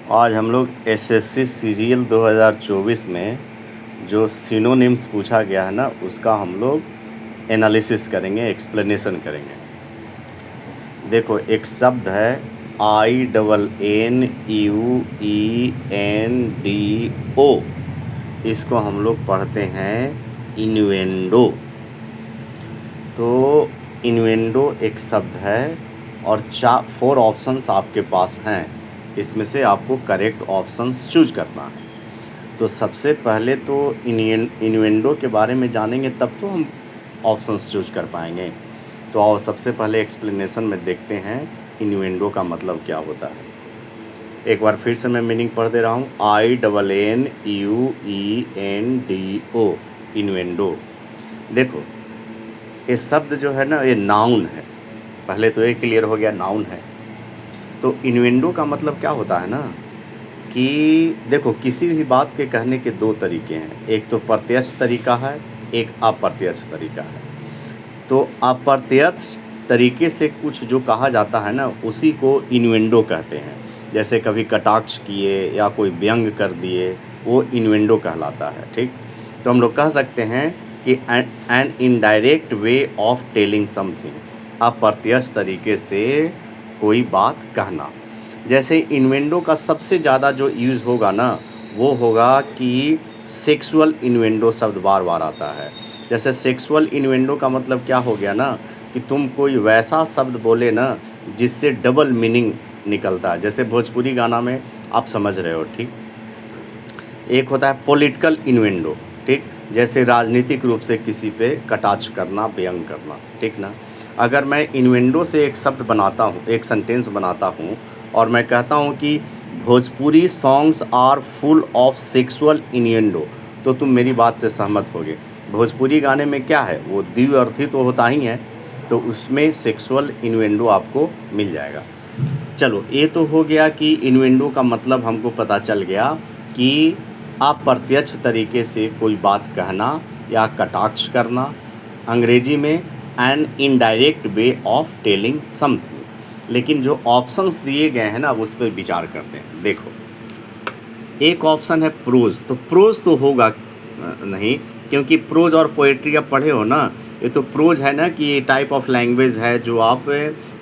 आज हम लोग एसएससी सीजीएल 2024 में जो सिनोनिम्स पूछा गया है ना, उसका हम लोग एनालिसिस करेंगे, एक्सप्लेनेशन करेंगे। देखो, एक शब्द है INNUENDO, इसको हम लोग पढ़ते हैं इन्वेंडो। तो इन्वेंडो एक शब्द है और 4 ऑप्शंस आपके पास हैं। इसमें से आपको करेक्ट ऑप्शंस चूज करना है। तो सबसे पहले तो इन्वेंडो के बारे में जानेंगे, तब तो हम ऑप्शंस चूज कर पाएंगे। तो आओ सबसे पहले एक्सप्लेनेशन में देखते हैं इन्वेंडो का मतलब क्या होता है। एक बार फिर से मैं मीनिंग पढ़ दे रहा हूँ, INNUENDO, इन्वेंडो। देखो, ये शब्द जो है ना, ये नाउन है। पहले तो ये क्लियर हो गया, नाउन है। तो इन्वेंडो का मतलब क्या होता है ना, कि देखो, किसी भी बात के कहने के 2 तरीके हैं। एक तो प्रत्यक्ष तरीका है, एक अप्रत्यक्ष तरीका है। तो अप्रत्यक्ष तरीके से कुछ जो कहा जाता है ना, उसी को इन्वेंडो कहते हैं। जैसे कभी कटाक्ष किए या कोई व्यंग कर दिए, वो इन्वेंडो कहलाता है। ठीक, तो हम लोग कह सकते हैं कि an indirect way of telling something, अप्रत्यक्ष तरीके से कोई बात कहना। जैसे इन्वेंडो का सबसे ज़्यादा जो यूज़ होगा ना, वो होगा कि सेक्सुअल इन्वेंडो शब्द बार बार आता है। जैसे सेक्सुअल इन्वेंडो का मतलब क्या हो गया ना, कि तुम कोई वैसा शब्द बोले ना जिससे डबल मीनिंग निकलता है। जैसे भोजपुरी गाना में आप समझ रहे हो। ठीक, एक होता है पॉलिटिकल इन्वेंडो। ठीक, जैसे राजनीतिक रूप से किसी पे कटाक्ष करना, व्यंग करना। ठीक ना। अगर मैं इन्वेंडो से एक शब्द बनाता हूँ, एक सेंटेंस बनाता हूँ, और मैं कहता हूँ कि Bhojpuri songs are full of sexual innuendo, तो तुम मेरी बात से सहमत होगे। भोजपुरी गाने में क्या है, वो द्विअर्थी तो होता ही है, तो उसमें सेक्सुअल इन्वेंडो आपको मिल जाएगा। चलो, ये तो हो गया कि इन्वेंडो का मतलब हमको पता चल गया कि अप्रत्यक्ष तरीके से कोई बात कहना या कटाक्ष करना। अंग्रेजी में an indirect way of telling something. लेकिन जो ऑप्शंस दिए गए हैं ना, उस पर विचार करते हैं। देखो, एक ऑप्शन है प्रोज। तो प्रोज तो होगा नहीं, क्योंकि प्रोज और पोएट्री आप पढ़े हो ना। ये तो प्रोज है ना, कि ये टाइप ऑफ लैंग्वेज है जो आप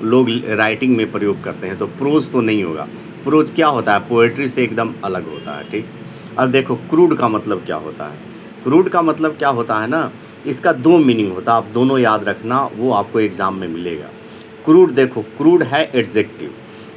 लोग राइटिंग में प्रयोग करते हैं। तो प्रोज तो नहीं होगा। प्रोज क्या होता है, पोएट्री से एकदम अलग होता है। ठीक, अब देखो, क्रूड का मतलब क्या होता है। क्रूड का मतलब क्या होता है ना, इसका 2 मीनिंग होता है। आप दोनों याद रखना, वो आपको एग्ज़ाम में मिलेगा। क्रूड, देखो, क्रूड है एडजेक्टिव।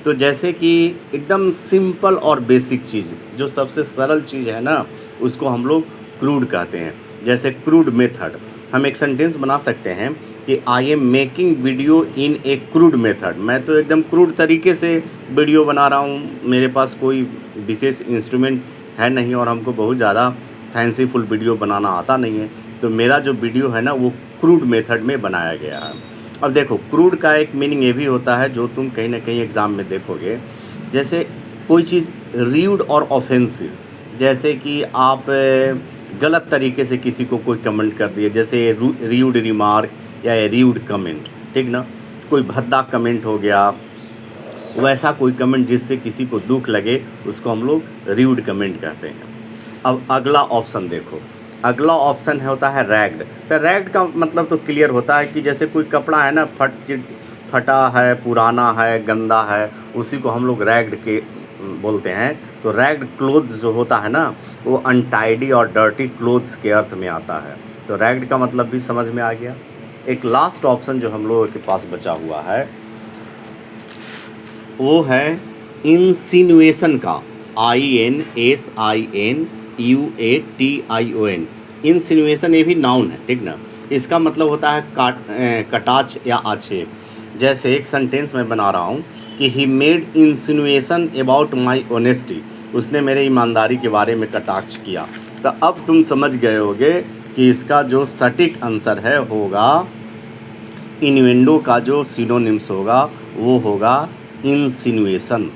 तो जैसे कि एकदम सिंपल और बेसिक चीज़, जो सबसे सरल चीज़ है ना, उसको हम लोग क्रूड कहते हैं। जैसे क्रूड मेथड, हम एक सेंटेंस बना सकते हैं कि I am making video in A crude method. मैं तो एकदम क्रूड तरीके से वीडियो बना रहा हूँ, मेरे पास कोई विशेष इंस्ट्रूमेंट है नहीं, और हमको बहुत ज़्यादा फैंसीफुल वीडियो बनाना आता नहीं है। तो मेरा जो वीडियो है ना, वो क्रूड मेथड में बनाया गया है। अब देखो, क्रूड का एक मीनिंग ये भी होता है, जो तुम कहीं ना कहीं एग्ज़ाम में देखोगे। जैसे कोई चीज़ र्यूड और ऑफेंसिव, जैसे कि आप गलत तरीके से किसी को कोई कमेंट कर दिए, जैसे र्यूड रिमार्क या र्यूड कमेंट। ठीक ना, कोई भद्दा कमेंट हो गया, वैसा कोई कमेंट जिससे किसी को दुख लगे, उसको हम लोग र्यूड कमेंट कहते हैं। अब अगला ऑप्शन देखो, अगला ऑप्शन होता है रैग्ड। तो रैग्ड का मतलब तो क्लियर होता है कि जैसे कोई कपड़ा है ना, फटा है, पुराना है, गंदा है, उसी को हम लोग रैग्ड के बोलते हैं। तो रैग्ड क्लोथ्स जो होता है ना, वो अनटाइडी और डर्टी क्लोथ्स के अर्थ में आता है। तो रैग्ड का मतलब भी समझ में आ गया। एक लास्ट ऑप्शन जो हम लोगों के पास बचा हुआ है, वो है इंसिनुएशन का, INSINUATION। इंसिनुएशन ये भी नाउन है। ठीक ना, इसका मतलब होता है कटाक्ष या आक्षेप। जैसे एक सेंटेंस में बना रहा हूँ कि he made insinuation about my honesty, उसने मेरे ईमानदारी के बारे में कटाक्ष किया। तो अब तुम समझ गए होगे कि इसका जो सटीक आंसर है होगा, इन्वेंडो का जो सिनोनिम्स होगा वो होगा इंसिनुएशन।